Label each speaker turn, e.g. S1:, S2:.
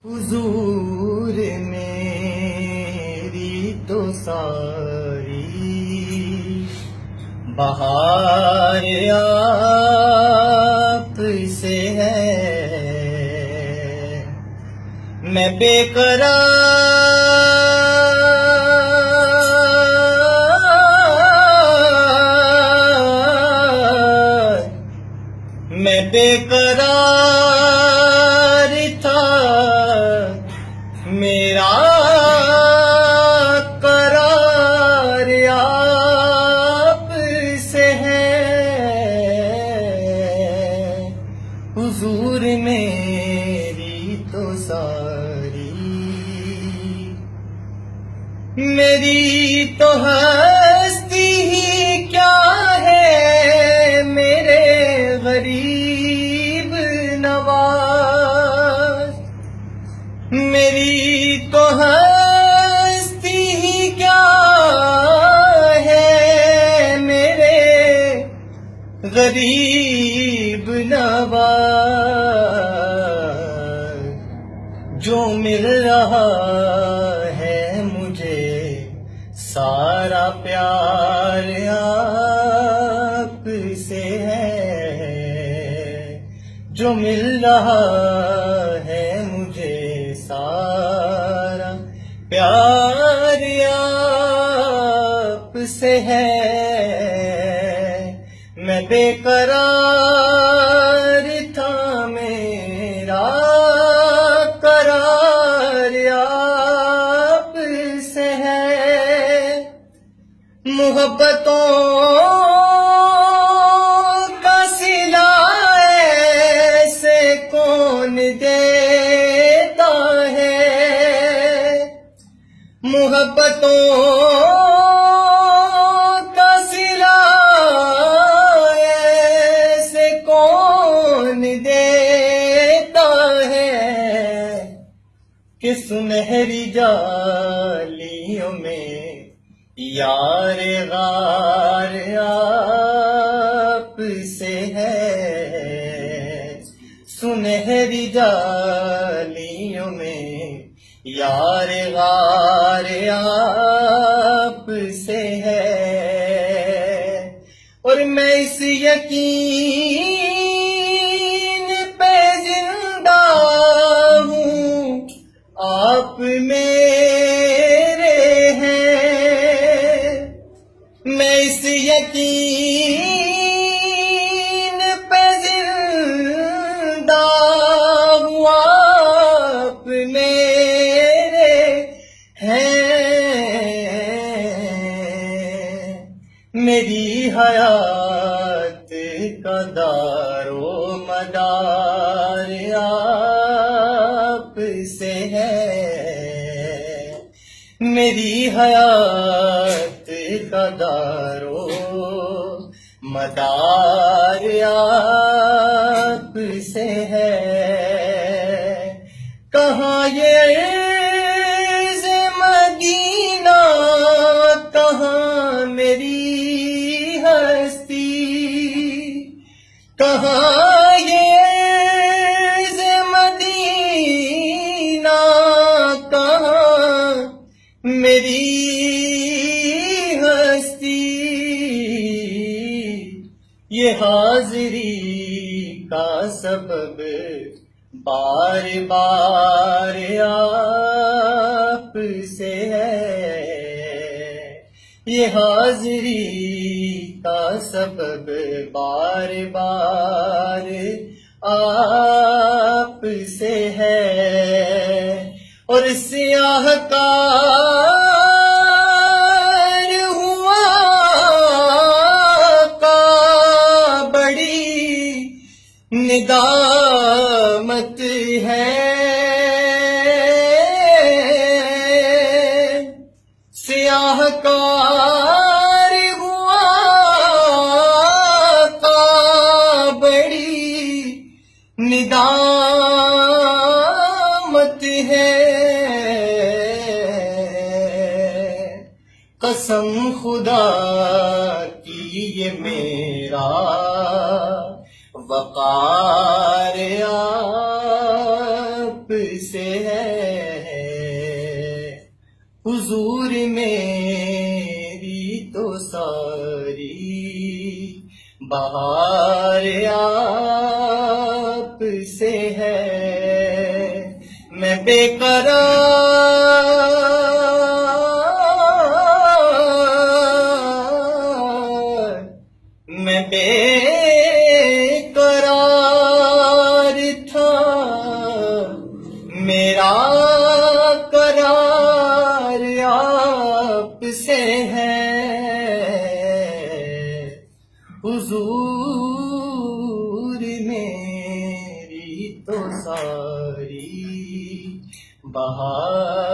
S1: حضور میری تو ساری بہار آپ سے ہے، میں بے قرار، میں بے قرار تھا، میرا قرار آپ سے ہے، حضور میری تو ساری، میری تو ہستی ہی کیا ہے، میرے غریب نواز، میری تو ہستی ہی کیا ہے، میرے غریب نواز، جو مل رہا ہے مجھے سارا پیار آپ سے ہے، جو مل رہا ہے مجھے سارا پیار آپ سے ہے، میں بے قرار تھا، میرا قرار آپ سے ہے، محبتوں کا صلہ ایسے کون دیتا ہے، محبتوں کا صلہ ایسے کون دیتا ہے، کہ سنہری جالیوں میں یار غار آپ سے ہے، سنہری جالیوں میں یار غار آپ سے ہے، اور میں اس یقین پہ زندہ ہوں آپ میرے ہیں، میں اس یقین پہ زندہ ہوں آپ میرے ہیں، میری حیات کا دار و مدار آپ سے ہے، میری حیات کا دار و مدار آپ سے ہے، کہاں یہ عرض مدینہ، کہاں میری ہستی، کہاں یہ عرض مدینہ، کہاں میری ہستی، یہ حاضری کا سبب بار بار آپ سے ہے، یہ حاضری کا سبب بار بار آپ سے ہے، اور سیاہ کار ہوا کا بڑی ندامت ہے، سیاہ کار ہوا کا بڑی ندامت ہے، قسم خدا کی یہ میرا وقار آپ سے ہے حضور میری تو ساری بہار آپ سے ہے میں بے قرار میں بے قرار تھا میرا قرار آپ سے ہے حضور میری تو ساری بہار